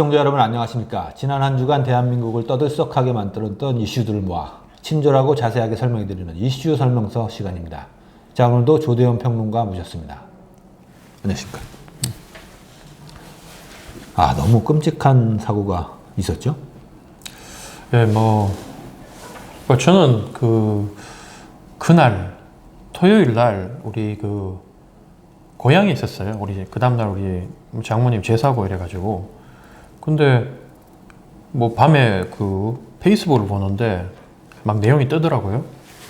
시청자 여러분 안녕하십니까. 지난 한 주간 대한민국을 떠들썩하게 만들었던 이슈들을 모아 친절하고 자세하게 설명해드리는 이슈 설명서 시간입니다. 자, 오늘도 조대현 평론가 모셨습니다. 안녕하십니까. 너무 끔찍한 사고가 있었죠? 예, 저는 그날 토요일 날 우리 고향에 있었어요. 우리 그 다음날 우리 장모님 제사고 이래가지고. 근데 밤에 페이스북을 보는데 막 내용이 뜨더라고요.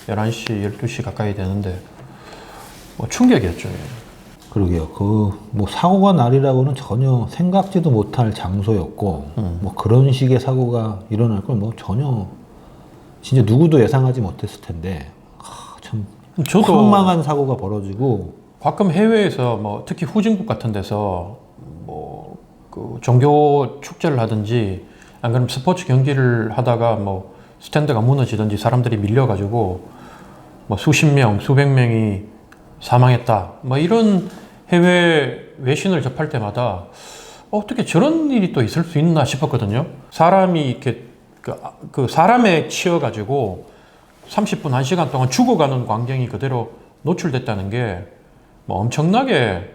11시, 12시 가까이 되는데 충격이었죠. 그러게요. 사고가 날이라고는 전혀 생각지도 못할 장소였고, 그런 식의 사고가 일어날 걸 전혀 진짜 누구도 예상하지 못했을 텐데, 참 황망한 사고가 벌어지고. 가끔 해외에서 특히 후진국 같은 데서 종교 축제를 하든지 안 그러면 스포츠 경기를 하다가 스탠드가 무너지든지 사람들이 밀려가지고 수십 명, 수백 명이 사망했다. 이런 해외 외신을 접할 때마다 어떻게 저런 일이 또 있을 수 있나 싶었거든요. 사람이 이렇게 사람에 치여가지고 30분, 1시간 동안 죽어가는 광경이 그대로 노출됐다는 게 엄청나게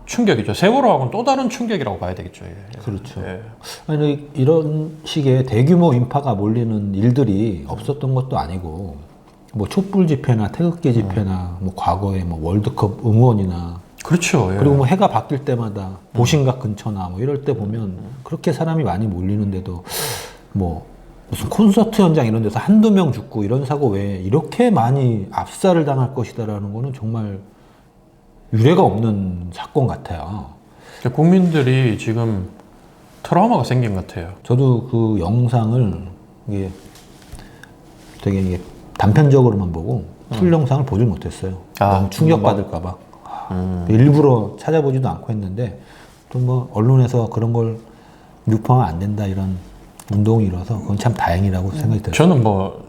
충격이죠. 세월호하고는 또 다른 충격이라고 봐야 되겠죠. 예. 그렇죠. 예. 아니, 이런 식의 대규모 인파가 몰리는 일들이 없었던 것도 아니고, 촛불 집회나 태극기 집회나 과거에 월드컵 응원이나, 그렇죠. 예. 그리고 해가 바뀔 때마다 보신각 근처나 이럴 때 보면 그렇게 사람이 많이 몰리는데도 무슨 콘서트 현장 이런 데서 한두 명 죽고 이런 사고 외에 이렇게 많이 압사를 당할 것이다라는 거는 정말 유례가 없는 사건 같아요. 국민들이 지금 트라우마가 생긴 것 같아요. 저도 그 영상을 되게 단편적으로만 보고 풀 영상을 보질 못했어요. 너무 충격받을까봐. 일부러 찾아보지도 않고 했는데, 또 언론에서 그런 걸 유포하면 안 된다 이런 운동이 일어서 그건 참 다행이라고 생각이 들어요. 저는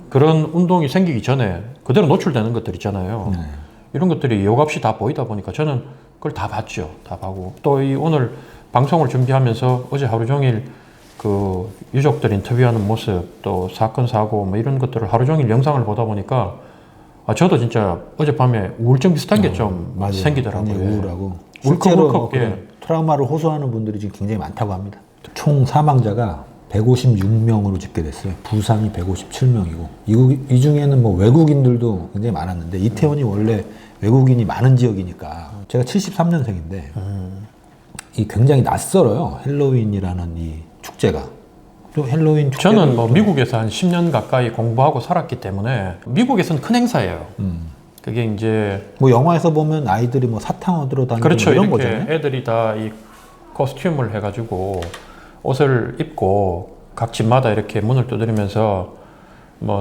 그런 운동이 생기기 전에 그대로 노출되는 것들 있잖아요. 네. 이런 것들이 여과없이 다 보이다 보니까 저는 그걸 다 봤죠. 다 보고 또 오늘 방송을 준비하면서 어제 하루 종일 유족들 인터뷰하는 모습, 또 사건 사고 이런 것들을 하루 종일 영상을 보다 보니까 저도 진짜 어젯밤에 우울증 비슷한 게 좀 생기더라고요. 우울하고 울컥울컥. 그런 트라우마를 호소하는 분들이 지금 굉장히 많다고 합니다. 총 사망자가 156명으로 집계됐어요. 부상이 157명이고 이 중에는 외국인들도 굉장히 많았는데, 이태원이 원래 외국인이 많은 지역이니까. 제가 73년생인데 이 굉장히 낯설어요. 헬로윈이라는 이 축제가. 또 헬로윈 축제. 저는 미국에서 한 10년 가까이 공부하고 살았기 때문에 미국에서는 큰 행사예요. 그게 이제 영화에서 보면 아이들이 사탕 얻으러 다니고 그렇죠. 이런 이렇게 거잖아요. 애들이 다 이 코스튬을 해가지고 옷을 입고 각 집마다 이렇게 문을 두드리면서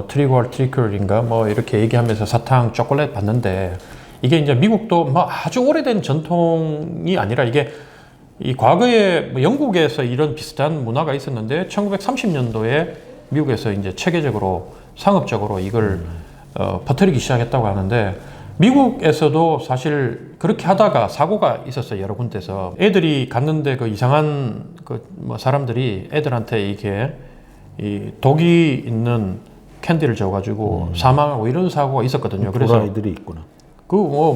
트릭 올 트리클인가 이렇게 얘기하면서 사탕, 초콜릿 받는데, 이게 이제 미국도 아주 오래된 전통이 아니라 이게 이 과거에 영국에서 이런 비슷한 문화가 있었는데 1930년도에 미국에서 이제 체계적으로 상업적으로 이걸 퍼뜨리기 시작했다고 하는데, 미국에서도 사실 그렇게 하다가 사고가 있었어요. 여러 군데서 애들이 갔는데 이상한 사람들이 애들한테 이게 이 독이 있는 캔디를 줘가지고 사망하고 이런 사고가 있었거든요. 그래서 아이들이 있구나.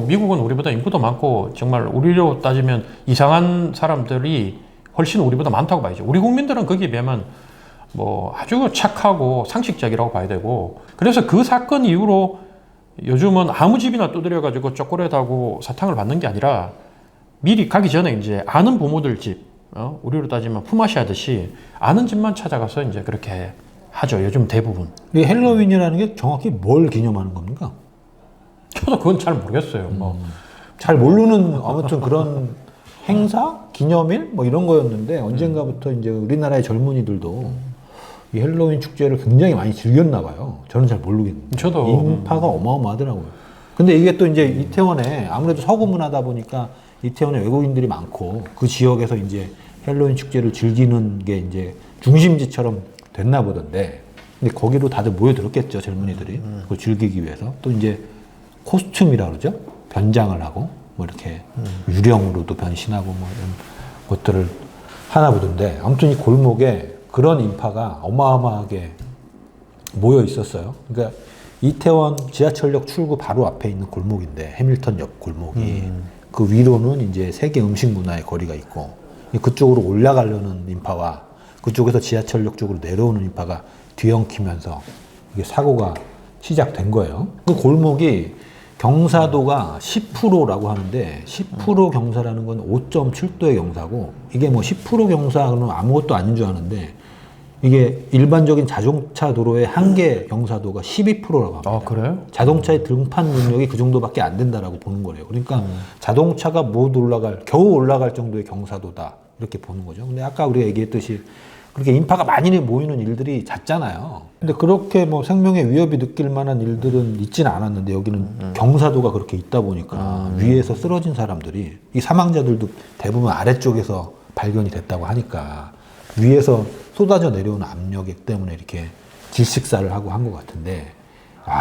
미국은 우리보다 인구도 많고 정말 우리로 따지면 이상한 사람들이 훨씬 우리보다 많다고 봐야죠. 우리 국민들은 거기에 비하면 아주 착하고 상식적이라고 봐야 되고, 그래서 그 사건 이후로 요즘은 아무 집이나 두드려가지고 초콜릿하고 사탕을 받는 게 아니라 미리 가기 전에 이제 아는 부모들 집, 우리로 따지면 품앗이 하듯이 아는 집만 찾아가서 이제 그렇게 하죠. 요즘 대부분. 이 헬로윈이라는 게 정확히 뭘 기념하는 겁니까? 저도 그건 잘 모르겠어요. 잘 모르는 아무튼 그런 행사, 기념일 이런 거였는데, 언젠가부터 이제 우리나라의 젊은이들도 이 헬로윈 축제를 굉장히 많이 즐겼나 봐요. 저는 잘 모르겠는데. 저도 인파가 어마어마하더라고요. 근데 이게 또 이제 이태원에 아무래도 서구 문화다 보니까 이태원에 외국인들이 많고 그 지역에서 이제 헬로윈 축제를 즐기는 게 이제 중심지처럼 됐나 보던데, 근데 거기로 다들 모여들었겠죠, 젊은이들이. 그걸 즐기기 위해서. 또 이제 코스튬이라 그러죠? 변장을 하고 이렇게 유령으로도 변신하고 이런 것들을 하나부두인데 아무튼 이 골목에 그런 인파가 어마어마하게 모여 있었어요. 그러니까 이태원 지하철역 출구 바로 앞에 있는 골목인데 해밀턴역 골목이 그 위로는 이제 세계 음식 문화의 거리가 있고 그쪽으로 올라가려는 인파와 그쪽에서 지하철역 쪽으로 내려오는 인파가 뒤엉키면서 이게 사고가 시작된 거예요. 그 골목이 경사도가 10%라고 하는데 10% 경사라는 건 5.7도의 경사고 이게 뭐 10% 경사 그러면 아무것도 아닌 줄 아는데 이게 일반적인 자동차 도로의 한계 경사도가 12%라고 합니다. 아, 그래요? 자동차의 등판 능력이 그 정도밖에 안 된다라고 보는 거래요. 그러니까 자동차가 못 겨우 올라갈 정도의 경사도다 이렇게 보는 거죠. 근데 아까 우리가 얘기했듯이 그렇게 인파가 많이 모이는 일들이 잦잖아요. 근데 그렇게 뭐 생명의 위협이 느낄 만한 일들은 있지는 않았는데 여기는 경사도가 그렇게 있다 보니까 위에서 쓰러진 사람들이 이 사망자들도 대부분 아래쪽에서 발견이 됐다고 하니까 위에서 쏟아져 내려오는 압력 때문에 이렇게 질식사를 하고 한 것 같은데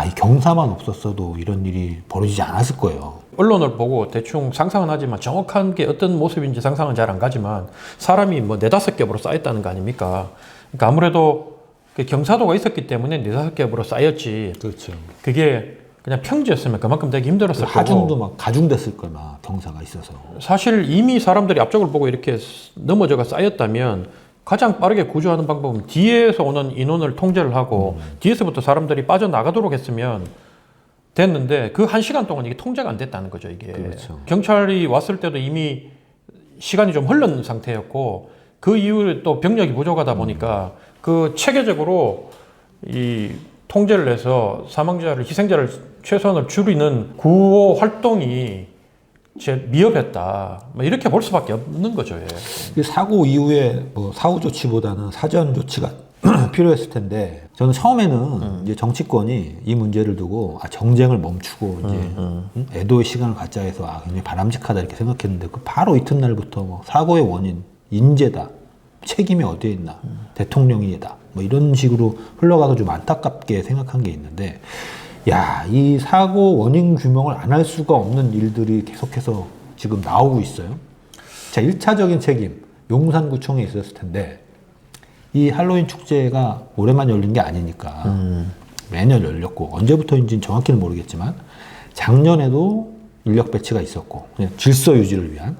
이 경사만 없었어도 이런 일이 벌어지지 않았을 거예요. 언론을 보고 대충 상상은 하지만 정확한 게 어떤 모습인지 상상은 잘 안 가지만 사람이 뭐 4-5겹으로 쌓였다는 거 아닙니까? 그러니까 아무래도 그 경사도가 있었기 때문에 4-5겹으로 쌓였지. 그렇죠. 그게 그냥 평지였으면 그만큼 되게 힘들었을 거고. 하중도 막 가중됐을 거야, 막 경사가 있어서. 사실 이미 사람들이 앞쪽을 보고 이렇게 넘어져가 쌓였다면 가장 빠르게 구조하는 방법은 뒤에서 오는 인원을 통제를 하고 뒤에서부터 사람들이 빠져나가도록 했으면 됐는데 그 1시간 동안 이게 통제가 안 됐다는 거죠, 이게. 그렇죠. 경찰이 왔을 때도 이미 시간이 좀 흘른 상태였고 그 이후에 또 병력이 부족하다 보니까 그 체계적으로 이 통제를 해서 사망자를, 희생자를 최소한을 줄이는 구호 활동이 미흡했다. 뭐 이렇게 볼 수밖에 없는 거죠. 예. 이 사고 이후에 뭐 사후 조치보다는 사전 조치가 필요했을 텐데 저는 처음에는 이제 정치권이 이 문제를 두고 정쟁을 멈추고 이제 애도의 시간을 갖자 해서 굉장히 바람직하다 이렇게 생각했는데 그 바로 이튿날부터 뭐 사고의 원인 인재다, 책임이 어디에 있나, 대통령이다, 뭐 이런 식으로 흘러가서 좀 안타깝게 생각한 게 있는데. 이 사고 원인 규명을 안 할 수가 없는 일들이 계속해서 지금 나오고 있어요. 자, 1차적인 책임, 용산구청에 있었을 텐데, 이 할로윈 축제가 올해만 열린 게 아니니까, 매년 열렸고, 언제부터인지는 정확히는 모르겠지만, 작년에도 인력 배치가 있었고, 그냥 질서 유지를 위한,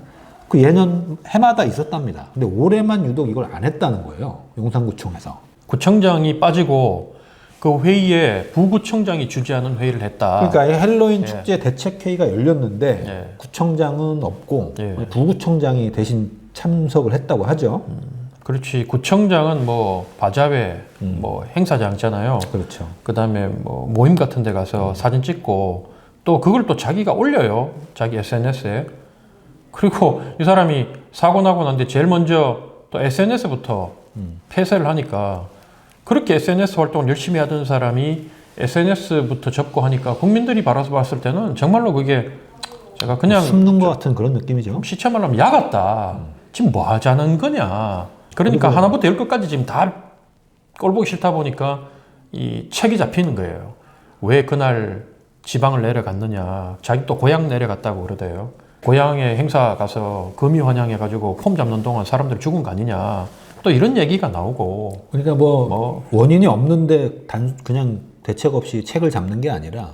그 예년 해마다 있었답니다. 근데 올해만 유독 이걸 안 했다는 거예요. 용산구청에서. 구청장이 빠지고, 그 회의에 부구청장이 주재하는 회의를 했다. 그러니까 이 할로윈 축제 대책회의가 열렸는데 구청장은 없고 부구청장이 대신 참석을 했다고 하죠. 그렇지. 구청장은 뭐 바자회, 뭐 행사장이잖아요. 그렇죠. 그다음에 뭐 모임 같은 데 가서 사진 찍고 또 그걸 또 자기가 올려요. 자기 SNS에. 그리고 이 사람이 사고 나고 난데 제일 먼저 또 SNS부터 폐쇄를 하니까 그렇게 SNS 활동을 열심히 하던 사람이 SNS부터 접고 하니까 국민들이 바라서 봤을 때는 정말로 그게 제가 그냥 숨는 것 같은 그런 느낌이죠. 시체 말하면 야 같다. 지금 뭐 하자는 거냐. 그러니까 하나부터 10끝까지 지금 다 꼴보기 싫다 보니까 이 책이 잡히는 거예요. 왜 그날 지방을 내려갔느냐. 자기 또 고향 내려갔다고 그러대요. 고향에 행사 가서 금이 환영해가지고 폼 잡는 동안 사람들 죽은 거 아니냐. 또 이런 얘기가 나오고. 그러니까 뭐 원인이 없는데 그냥 대책 없이 책을 잡는 게 아니라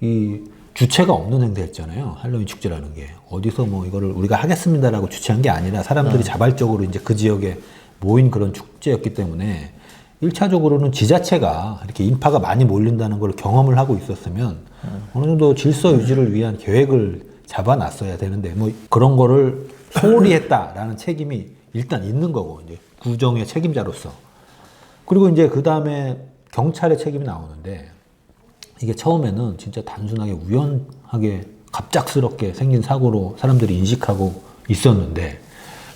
이 주체가 없는 행사였잖아요. 할로윈 축제라는 게 어디서 뭐 이거를 우리가 하겠습니다라고 주최한 게 아니라 사람들이 자발적으로 이제 그 지역에 모인 그런 축제였기 때문에 1차적으로는 지자체가 이렇게 인파가 많이 몰린다는 걸 경험을 하고 있었으면 어느 정도 질서 유지를 위한 계획을 잡아놨어야 되는데 뭐 그런 거를 소홀히 했다라는 책임이 일단 있는 거고 이제 구정의 책임자로서. 그리고 이제 그 다음에 경찰의 책임이 나오는데 이게 처음에는 진짜 단순하게 우연하게 갑작스럽게 생긴 사고로 사람들이 인식하고 있었는데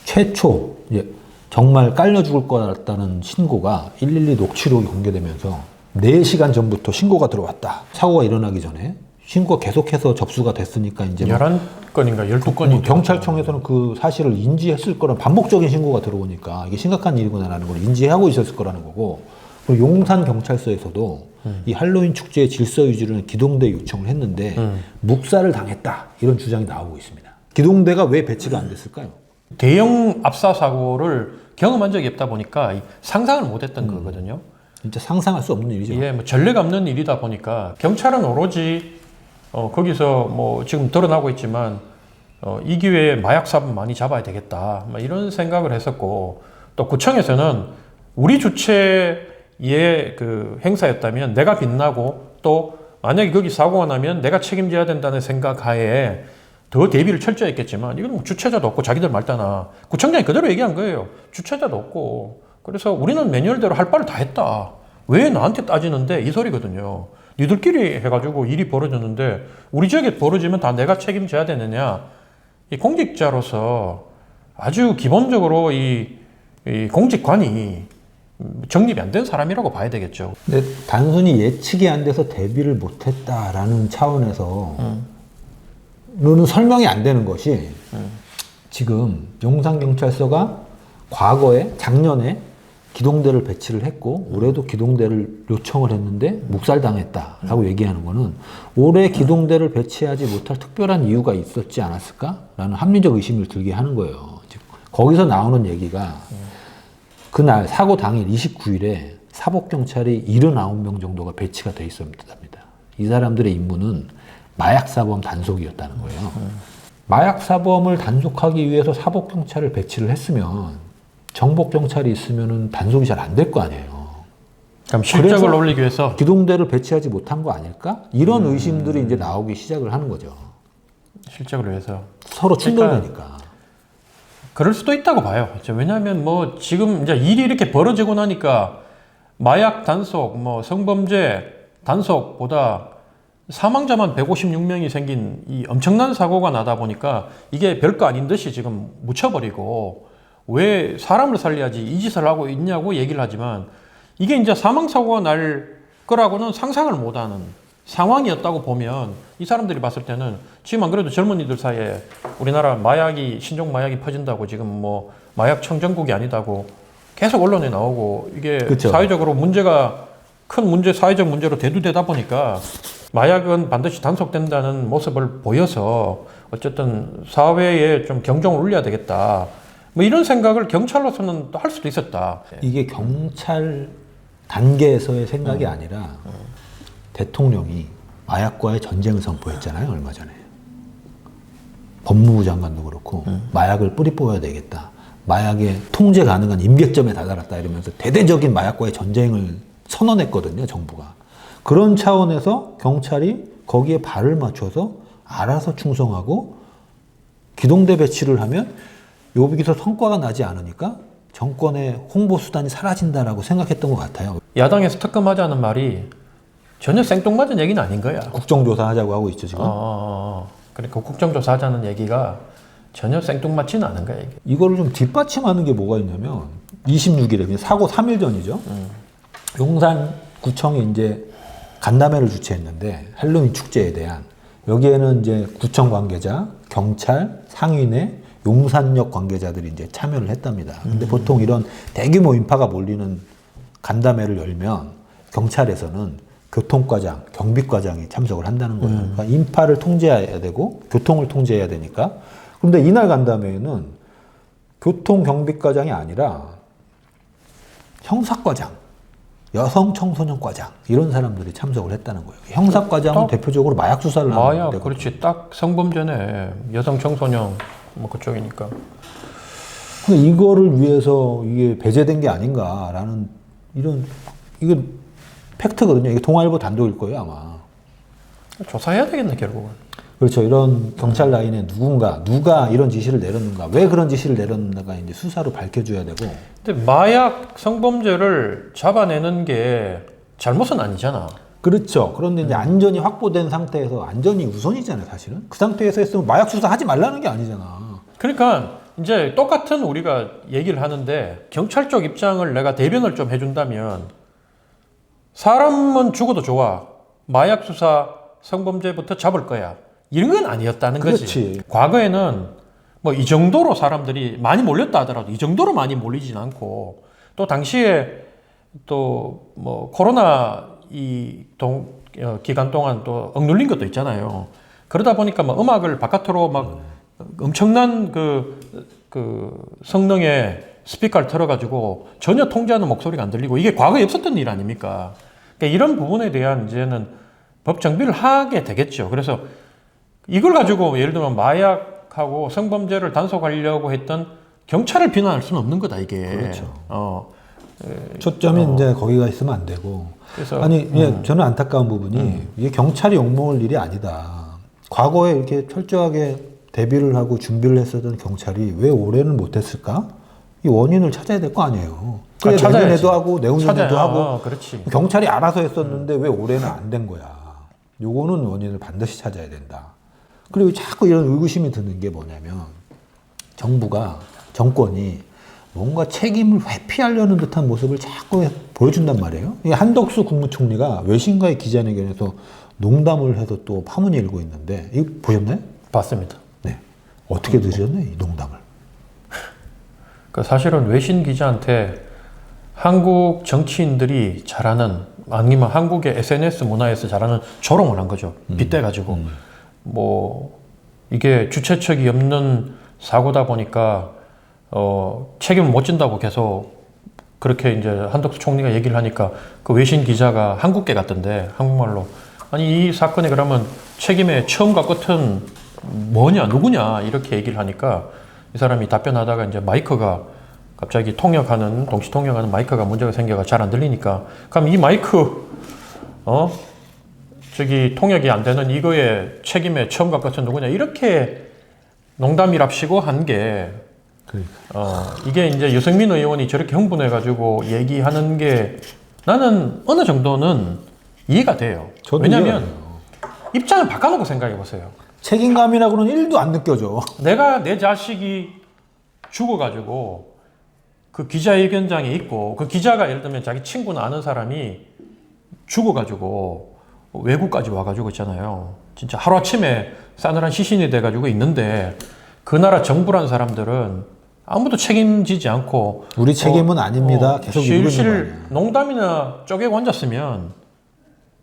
최초 이제 정말 깔려 죽을 것 같다는 신고가 112 녹취록이 공개되면서 4시간 전부터 신고가 들어왔다. 사고가 일어나기 전에 신고가 계속해서 접수가 됐으니까 이제 11건인가 12건이 경찰청에서는 그 사실을 인지했을 거란 반복적인 신고가 들어오니까 이게 심각한 일이구나라는 걸 인지하고 있었을 거라는 거고 그리고 용산 경찰서에서도 이 할로윈 축제의 질서 유지를 위한 기동대 요청을 했는데 묵살을 당했다 이런 주장이 나오고 있습니다. 기동대가 왜 배치가 안 됐을까요? 대형 압사 사고를 경험한 적이 없다 보니까 상상을 못했던 거거든요. 진짜 상상할 수 없는 일이죠. 예, 뭐 전례가 없는 일이다 보니까 경찰은 오로지 거기서 뭐 지금 드러나고 있지만 이 기회에 마약 사범 많이 잡아야 되겠다, 뭐 이런 생각을 했었고, 또 구청에서는 우리 주체의 그 행사였다면 내가 빛나고, 또 만약에 거기 사고가 나면 내가 책임져야 된다는 생각 하에 더 대비를 철저히 했겠지만, 이건 뭐 주체자도 없고 자기들 말따나 구청장이 그대로 얘기한 거예요. 주체자도 없고, 그래서 우리는 매뉴얼대로 할 바를 다 했다, 왜 나한테 따지는데, 이 소리거든요. 니들끼리 해가지고 일이 벌어졌는데 우리 지역에 벌어지면 다 내가 책임져야 되느냐. 이 공직자로서 아주 기본적으로 이 공직관이 정립이 안 된 사람이라고 봐야 되겠죠. 근데 단순히 예측이 안 돼서 대비를 못했다라는 차원에서 는 설명이 안 되는 것이, 지금 용산경찰서가 과거에 작년에 기동대를 배치를 했고 올해도 기동대를 요청을 했는데 묵살당했다라고 얘기하는 거는 올해 기동대를 배치하지 못할 특별한 이유가 있었지 않았을까라는 합리적 의심을 들게 하는 거예요. 즉, 거기서 나오는 얘기가 그날 사고 당일 29일에 사복경찰이 79명 정도가 배치가 돼 있습니다. 이 사람들의 임무는 마약사범 단속이었다는 거예요. 마약사범을 단속하기 위해서 사복경찰을 배치를 했으면 정복경찰이 있으면 단속이 잘 안 될 거 아니에요. 그럼 실적을 올리기 위해서 기동대를 배치하지 못한 거 아닐까? 이런 의심들이 이제 나오기 시작을 하는 거죠. 실적을 위해서 서로 충돌되니까. 그럴 수도 있다고 봐요. 왜냐하면 뭐 지금 이제 일이 이렇게 벌어지고 나니까 마약 단속, 뭐 성범죄 단속보다 사망자만 156명이 생긴 이 엄청난 사고가 나다 보니까 이게 별거 아닌 듯이 지금 묻혀버리고, 왜 사람을 살려야지 이 짓을 하고 있냐고 얘기를 하지만, 이게 이제 사망사고가 날 거라고는 상상을 못하는 상황이었다고 보면, 이 사람들이 봤을 때는 지금 안 그래도 젊은이들 사이에 우리나라 마약이, 신종 마약이 퍼진다고 지금 뭐 마약 청정국이 아니다고 계속 언론에 나오고, 이게 그쵸. 사회적으로 문제가 큰 문제, 사회적 문제로 대두되다 보니까 마약은 반드시 단속된다는 모습을 보여서 어쨌든 사회에 좀 경종을 울려야 되겠다, 뭐 이런 생각을 경찰로서는 또 할 수도 있었다. 이게 경찰 단계에서의 생각이 아니라 대통령이 마약과의 전쟁을 선포했잖아요, 얼마 전에. 법무부 장관도 그렇고 마약을 뿌리 뽑아야 되겠다, 마약의 통제 가능한 임계점에 다다랐다 이러면서 대대적인 마약과의 전쟁을 선언했거든요, 정부가. 그런 차원에서 경찰이 거기에 발을 맞춰서 알아서 충성하고 기동대 배치를 하면 여기서 성과가 나지 않으니까 정권의 홍보 수단이 사라진다라고 생각했던 것 같아요. 야당에서 특검하자는 말이 전혀 생뚱맞은 얘기는 아닌 거야. 국정조사 하자고 하고 있죠, 지금. 그러니까 국정조사 하자는 얘기가 전혀 생뚱맞지는 않은 거야, 이게. 이거를 좀 뒷받침하는 게 뭐가 있냐면 26일에 사고 3일 전이죠. 용산구청이 이제 간담회를 주최했는데, 할로윈 축제에 대한, 여기에는 이제 구청 관계자, 경찰, 상인회, 용산역 관계자들이 이제 참여를 했답니다. 근데 보통 이런 대규모 인파가 몰리는 간담회를 열면 경찰에서는 교통과장, 경비과장이 참석을 한다는 거예요. 그러니까 인파를 통제해야 되고 교통을 통제해야 되니까. 그런데 이날 간담회에는 교통 경비과장이 아니라 형사과장, 여성 청소년 과장, 이런 사람들이 참석을 했다는 거예요. 형사과장은 대표적으로 마약 수사를 하는 마약, 데거든요. 그렇지. 딱 성범죄네. 여성 청소년 뭐 그쪽이니까. 근데 이거를 위해서 이게 배제된 게 아닌가라는 이거 팩트거든요. 이게 동아일보 단독일 거예요, 아마. 조사해야 되겠네, 결국은. 그렇죠. 이런 경찰 라인에 누가 이런 지시를 내렸는가, 왜 그런 지시를 내렸는가 이제 수사로 밝혀줘야 되고. 근데 마약 성범죄를 잡아내는 게 잘못은 아니잖아. 그렇죠. 그런데 이제 안전이 확보된 상태에서, 안전이 우선이잖아요, 사실은. 그 상태에서 했으면 마약 수사 하지 말라는 게 아니잖아. 그러니까 이제 똑같은 우리가 얘기를 하는데, 경찰 쪽 입장을 내가 대변을 좀 해준다면, 사람은 죽어도 좋아, 마약 수사 성범죄부터 잡을 거야, 이런 건 아니었다는 거지. 그렇지. 과거에는 뭐 이 정도로 사람들이 많이 몰렸다 하더라도 이 정도로 많이 몰리진 않고, 또 당시에 또 뭐 코로나 기간 동안 또 억눌린 것도 있잖아요. 그러다 보니까 막 음악을 바깥으로 막 엄청난 그 그 성능에 스피커를 틀어가지고 전혀 통제하는 목소리가 안 들리고 이게 과거에 없었던 일 아닙니까? 그러니까 이런 부분에 대한 이제는 법 정비를 하게 되겠죠. 그래서 이걸 가지고 예를 들면 마약하고 성범죄를 단속하려고 했던 경찰을 비난할 수는 없는 거다 이게. 그렇죠. 초점이 이제 거기가 있으면 안 되고. 그래서 아니, 예, 저는 안타까운 부분이 이게 경찰이 욕먹을 일이 아니다. 과거에 이렇게 철저하게 대비를 하고 준비를 했었던 경찰이 왜 올해는 못했을까? 이 원인을 찾아야 될 거 아니에요. 그래, 내년에도 하고 내후년에도 하고 그렇지. 경찰이 알아서 했었는데 왜 올해는 안 된 거야? 요거는 원인을 반드시 찾아야 된다. 그리고 자꾸 이런 의구심이 드는 게 뭐냐면 정권이 뭔가 책임을 회피하려는 듯한 모습을 자꾸 보여준단 말이에요. 이 한덕수 국무총리가 외신과의 기자회견에서 농담을 해서 또 파문이 일고 있는데 이거 보셨나요? 봤습니다. 네. 어떻게 들으셨나요? 이 농담을. 그 사실은 외신 기자한테 한국 정치인들이 잘하는 아니면 한국의 SNS 문화에서 잘하는 조롱을 한 거죠. 빗대가지고 뭐 이게 주최측이 없는 사고다 보니까 책임을 못 진다고 계속 그렇게 이제 한덕수 총리가 얘기를 하니까 그 외신 기자가 한국계 같던데 한국말로 아니 이 사건이 그러면 책임의 처음과 끝은 뭐냐 누구냐 이렇게 얘기를 하니까 이 사람이 답변하다가 이제 마이크가 갑자기 동시 통역하는 마이크가 문제가 생겨가 잘 안 들리니까 그럼 이 마이크 저기 통역이 안 되는 이거의 책임의 처음과 끝은 누구냐 이렇게 농담이랍시고 한 게 이게 이제 유승민 의원이 저렇게 흥분해가지고 얘기하는 게 나는 어느 정도는 이해가 돼요. 왜냐하면 입장을 바꿔놓고 생각해 보세요. 책임감이라고는 1도 안 느껴져. 내가 내 자식이 죽어가지고 그 기자회견장에 있고 그 기자가 예를 들면 자기 친구나 아는 사람이 죽어가지고 외국까지 와가지고 있잖아요. 진짜 하루아침에 싸늘한 시신이 돼가지고 있는데 그 나라 정부란 사람들은 아무도 책임지지 않고 우리 책임은 아닙니다. 계속 이러고 있는 거 아니야. 농담이나 쪼개고 앉았으면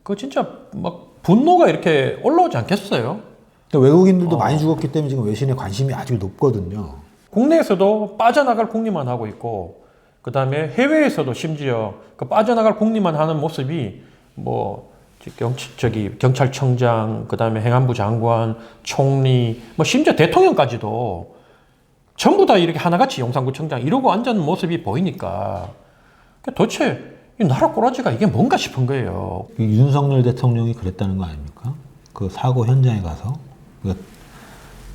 그 진짜 막 분노가 이렇게 올라오지 않겠어요? 외국인들도 많이 죽었기 때문에 지금 외신의 관심이 아주 높거든요. 국내에서도 빠져나갈 궁리만 하고 있고 그 다음에 해외에서도 심지어 그 빠져나갈 궁리만 하는 모습이 뭐 경찰청장 그 다음에 행안부 장관 총리 뭐 심지어 대통령까지도 전부 다 이렇게 하나같이 용산구청장 이러고 앉은 모습이 보이니까 도대체 이 나라 꼬라지가 이게 뭔가 싶은 거예요. 윤석열 대통령이 그랬다는 거 아닙니까? 그 사고 현장에 가서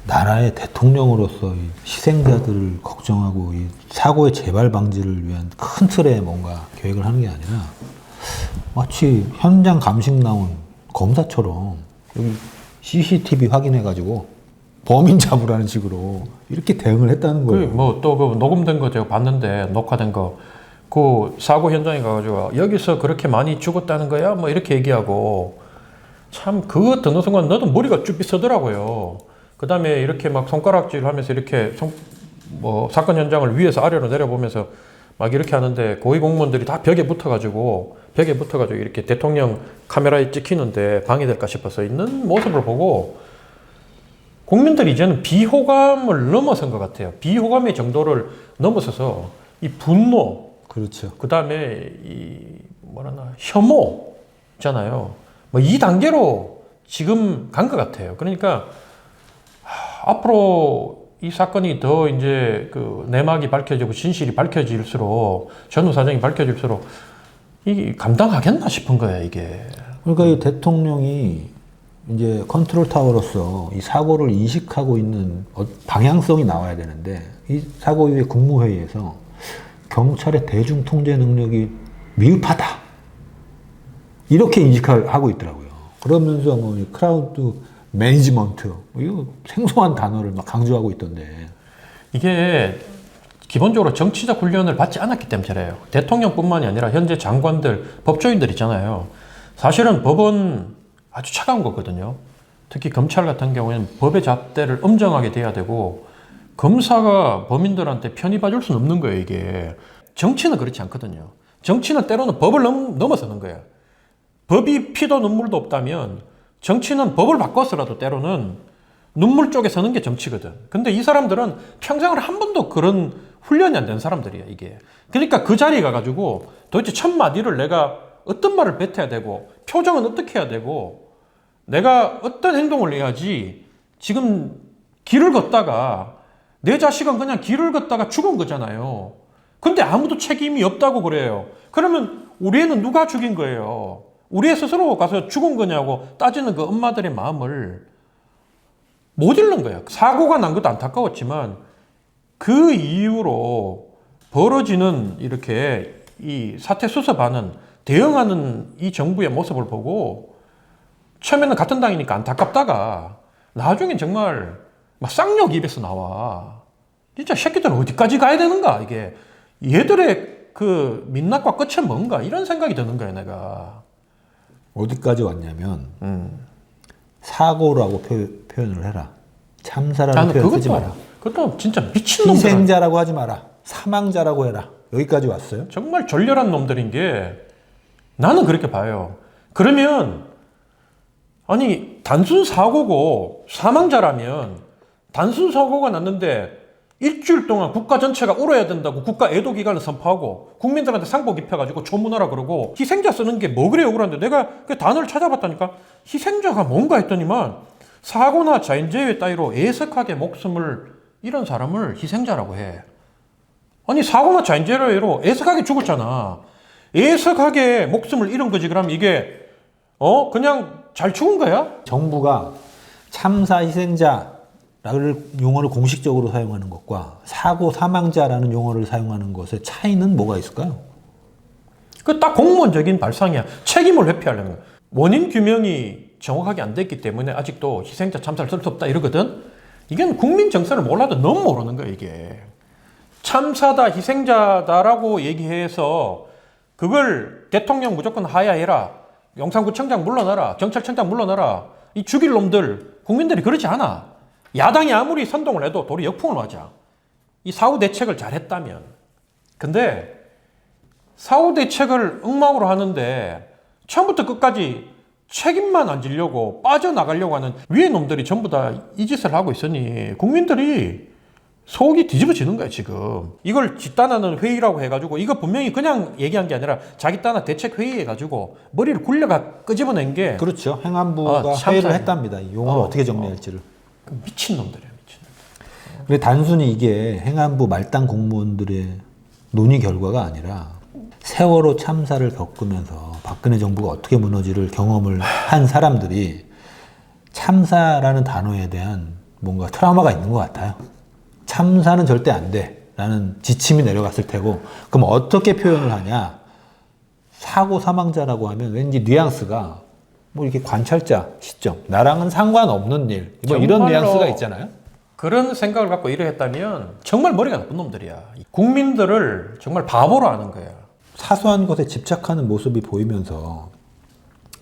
나라의 대통령으로서 이 희생자들을 걱정하고 이 사고의 재발 방지를 위한 큰 틀의 뭔가 계획을 하는 게 아니라 마치 현장 감식 나온 검사처럼 여기 CCTV 확인해가지고 범인 잡으라는 식으로 이렇게 대응을 했다는 거예요. 뭐또 그 녹음된 거 제가 봤는데 녹화된 거 그 사고 현장에 가가지고 여기서 그렇게 많이 죽었다는 거야? 뭐 이렇게 얘기하고 참 그거 듣는 순간 너도 머리가 쭉 비서더라고요. 그 다음에 이렇게 막 손가락질 하면서 이렇게 뭐 사건 현장을 위에서 아래로 내려보면서 막 이렇게 하는데 고위공무원들이 다 벽에 붙어가지고 이렇게 대통령 카메라에 찍히는데 방해될까 싶어서 있는 모습을 보고 국민들이 이제는 비호감을 넘어선 것 같아요. 비호감의 정도를 넘어서서 이 분노, 그렇죠. 그 다음에 이 뭐라나 혐오 있잖아요. 뭐 이 단계로 지금 간 것 같아요. 그러니까 앞으로 이 사건이 더 이제 그 내막이 밝혀지고 진실이 밝혀질수록 전후 사정이 밝혀질수록 이게 감당하겠나 싶은 거야 이게. 그러니까 이 대통령이 이제 컨트롤 타워로서 이 사고를 인식하고 있는 방향성이 나와야 되는데 이 사고 이후에 국무회의에서 경찰의 대중 통제 능력이 미흡하다 이렇게 인식하고 있더라고요. 그러면서 뭐 크라우드 매니지먼트 이거 생소한 단어를 막 강조하고 있던데 이게 기본적으로 정치적 훈련을 받지 않았기 때문에 저래요. 대통령뿐만이 아니라 현재 장관들, 법조인들 있잖아요. 사실은 법은 아주 차가운 거거든요. 특히 검찰 같은 경우에는 법의 잣대를 엄정하게 돼야 되고 검사가 범인들한테 편히 봐줄 수는 없는 거예요. 이게 정치는 그렇지 않거든요. 정치는 때로는 법을 넘어서는 거예요. 법이 피도 눈물도 없다면 정치는 법을 바꿔서라도 때로는 눈물 쪽에 서는 게 정치거든. 근데 이 사람들은 평생을 한 번도 그런 훈련이 안 된 사람들이야, 이게. 그러니까 그 자리에 가가지고 도대체 첫 마디를 내가 어떤 말을 뱉어야 되고, 표정은 어떻게 해야 되고, 내가 어떤 행동을 해야지 지금 길을 걷다가 내 자식은 그냥 길을 걷다가 죽은 거잖아요. 근데 아무도 책임이 없다고 그래요. 그러면 우리 애는 누가 죽인 거예요? 우리 애 스스로 가서 죽은 거냐고 따지는 그 엄마들의 마음을 못 잃는 거야. 사고가 난 것도 안타까웠지만 그 이후로 벌어지는 이렇게 이 사태 수습하는 대응하는 이 정부의 모습을 보고 처음에는 같은 당이니까 안타깝다가 나중엔 정말 막 쌍욕 입에서 나와. 진짜 새끼들은 어디까지 가야 되는가 이게. 얘들의 그 민낯과 끝은 뭔가 이런 생각이 드는 거야 내가. 어디까지 왔냐면 사고라고 표현을 해라. 참사라는 표현 쓰지 마라. 그것도 진짜 미친놈들. 희생자라고 하지 마라. 사망자라고 해라. 여기까지 왔어요. 정말 졸렬한 놈들인 게 나는 그렇게 봐요. 그러면 아니 단순 사고고 사망자라면 단순 사고가 났는데 일주일 동안 국가 전체가 울어야 된다고 국가 애도 기간을 선포하고 국민들한테 상복 입혀가지고 조문하라 그러고 희생자 쓰는 게 뭐 그래 억울한데 내가 그 단어를 찾아봤다니까 희생자가 뭔가 했더니만 사고나 자연재해 따위로 애석하게 목숨을 잃은 사람을 희생자라고 해. 아니 사고나 자연재해로 애석하게 죽었잖아. 애석하게 목숨을 잃은 거지. 그럼 이게 그냥 잘 죽은 거야? 정부가 참사 희생자라는 용어를 공식적으로 사용하는 것과 사고 사망자라는 용어를 사용하는 것의 차이는 뭐가 있을까요? 그 딱 공무원적인 발상이야. 책임을 회피하려는 거야. 원인 규명이 정확하게 안 됐기 때문에 아직도 희생자 참사를 쓸 수 없다 이러거든. 이건 국민 정서를 몰라도 너무 모르는 거야 이게. 참사다 희생자다라고 얘기해서 그걸 대통령 무조건 하야해라. 용산구청장 물러나라. 경찰청장 물러나라. 이 죽일 놈들 국민들이 그러지 않아. 야당이 아무리 선동을 해도 도리 역풍을 맞아. 이 사후 대책을 잘했다면. 근데 사후 대책을 엉망으로 하는데 처음부터 끝까지 책임만 안 지려고 빠져나가려고 하는 위에 놈들이 전부 다 이 짓을 하고 있으니 국민들이 속이 뒤집어지는 거야 지금. 이걸 집단화는 회의라고 해가지고 이거 분명히 그냥 얘기한 게 아니라 자기 단화 대책 회의 해가지고 머리를 굴려가 끄집어낸 게 그렇죠. 행안부가 회의를 했답니다. 이 용어를 어떻게 정리할지를. 미친놈들이야 미친. 근데 단순히 이게 행안부 말단 공무원들의 논의 결과가 아니라 세월호 참사를 겪으면서 박근혜 정부가 어떻게 무너지를 경험을 한 사람들이 참사라는 단어에 대한 뭔가 트라우마가 있는 것 같아요. 참사는 절대 안 돼 라는 지침이 내려갔을 테고 그럼 어떻게 표현을 하냐. 사고 사망자라고 하면 왠지 뉘앙스가 뭐 이렇게 관찰자 시점 나랑은 상관없는 일 뭐 이런 뉘앙스가 있잖아요. 그런 생각을 갖고 일을 했다면 정말 머리가 나쁜 놈들이야. 국민들을 정말 바보로 하는 거야. 사소한 것에 집착하는 모습이 보이면서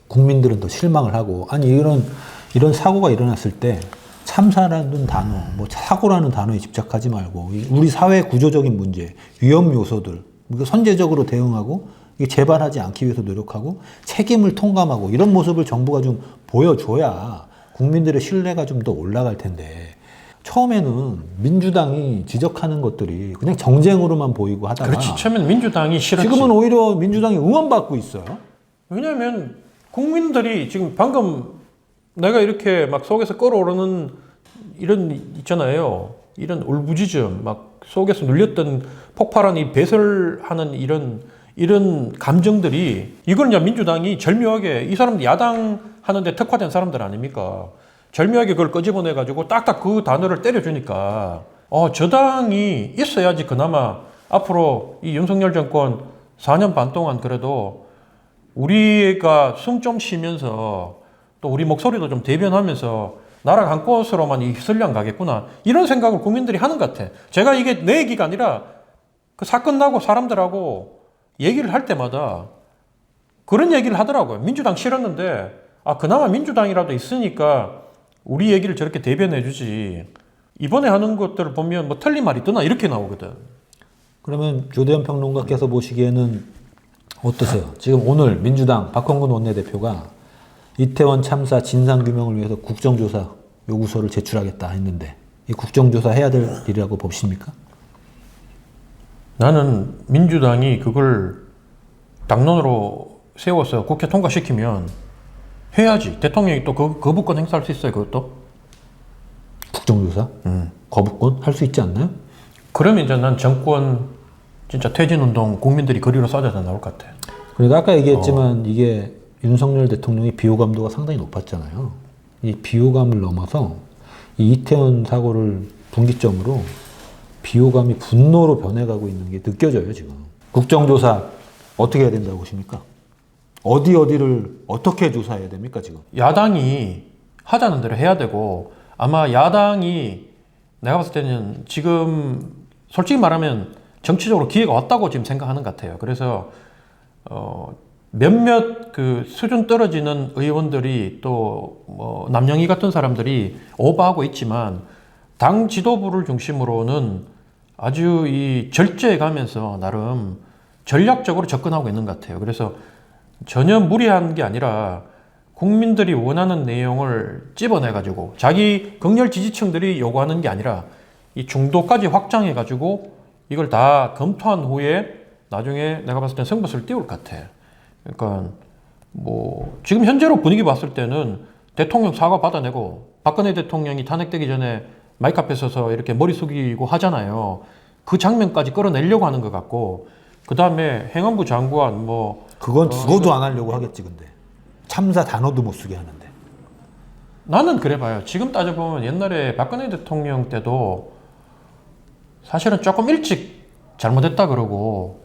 국민들은 더 실망을 하고 아니 이런 사고가 일어났을 때 참사라는 단어, 뭐 사고라는 단어에 집착하지 말고 우리 사회 구조적인 문제, 위험 요소들 선제적으로 대응하고 이게 재발하지 않기 위해서 노력하고 책임을 통감하고 이런 모습을 정부가 좀 보여줘야 국민들의 신뢰가 좀 더 올라갈 텐데 처음에는 민주당이 지적하는 것들이 그냥 정쟁으로만 보이고 하다가 그렇지. 처음에는 민주당이 싫었지. 지금은 오히려 민주당이 응원받고 있어요. 왜냐하면 국민들이 지금 방금 내가 이렇게 막 속에서 끓어오르는 이런 있잖아요. 이런 울부짖음 막 속에서 눌렸던 폭발한 이 배설하는 이런 감정들이 이걸 이제 민주당이 절묘하게 이 사람들 야당 하는데 특화된 사람들 아닙니까? 절묘하게 그걸 끄집어내가지고 딱딱 그 단어를 때려주니까 저 당이 있어야지 그나마 앞으로 이 윤석열 정권 4년 반 동안 그래도 우리가 숨 좀 쉬면서 또 우리 목소리도 좀 대변하면서 나라 한 곳으로만 휩쓸려 가겠구나 이런 생각을 국민들이 하는 것 같아. 제가 이게 내 얘기가 아니라 그 사건 나고 사람들하고 얘기를 할 때마다 그런 얘기를 하더라고요. 민주당 싫었는데 그나마 민주당이라도 있으니까 우리 얘기를 저렇게 대변해 주지. 이번에 하는 것들을 보면 뭐 틀린 말이 뜨나 이렇게 나오거든. 그러면 조대현 평론가께서 보시기에는 어떠세요? 지금 오늘 민주당 박홍근 원내대표가 이태원 참사 진상규명을 위해서 국정조사 요구서를 제출하겠다 했는데 이 국정조사 해야 될 일이라고 보십니까? 나는 민주당이 그걸 당론으로 세워서 국회 통과시키면 해야지. 대통령이 또 거부권 행사할 수 있어요, 그것도. 국정조사? 거부권 할 수 있지 않나요? 그러면 이제 난 정권 진짜 퇴진운동 국민들이 거리로 쏟아져 나올 것 같아. 그러니까 아까 얘기했지만 이게 윤석열 대통령이 비호감도가 상당히 높았잖아요. 이 비호감을 넘어서 이 이태원 사고를 분기점으로 비호감이 분노로 변해가고 있는 게 느껴져요, 지금. 국정조사 어떻게 해야 된다고 보십니까? 어디를 어떻게 조사해야 됩니까, 지금? 야당이 하자는 대로 해야 되고, 아마 야당이 내가 봤을 때는 지금 솔직히 말하면 정치적으로 기회가 왔다고 지금 생각하는 것 같아요. 그래서 몇몇 그 수준 떨어지는 의원들이 또 뭐 남영희 같은 사람들이 오버하고 있지만 당 지도부를 중심으로는 아주 이 절제해 가면서 나름 전략적으로 접근하고 있는 것 같아요. 그래서 전혀 무리한 게 아니라 국민들이 원하는 내용을 찝어내가지고 자기 극렬 지지층들이 요구하는 게 아니라 이 중도까지 확장해가지고 이걸 다 검토한 후에 나중에 내가 봤을 땐 승부수를 띄울 것 같아. 그러니까 뭐 지금 현재로 분위기 봤을 때는 대통령 사과 받아내고 박근혜 대통령이 탄핵되기 전에 마이크 앞에 서서 이렇게 머리 숙이고 하잖아요. 그 장면까지 끌어내려고 하는 것 같고, 그 다음에 행안부 장관 뭐 그건 죽어도 안 하려고 하겠지, 근데. 참사 단어도 못 쓰게 하는데. 나는 그래 봐요. 지금 따져보면 옛날에 박근혜 대통령 때도 사실은 조금 일찍 잘못했다 그러고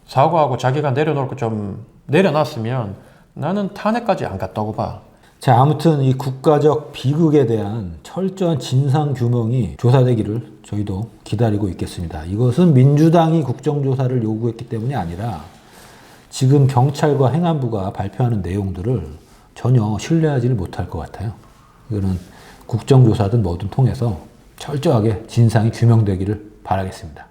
사과하고 자기가 내려놓을 거 좀 내려놨으면 나는 탄핵까지 안 갔다고 봐. 자, 아무튼 이 국가적 비극에 대한 철저한 진상 규명이 조사되기를 저희도 기다리고 있겠습니다. 이것은 민주당이 국정조사를 요구했기 때문이 아니라 지금 경찰과 행안부가 발표하는 내용들을 전혀 신뢰하지를 못할 것 같아요. 이거는 국정조사든 뭐든 통해서 철저하게 진상이 규명되기를 바라겠습니다.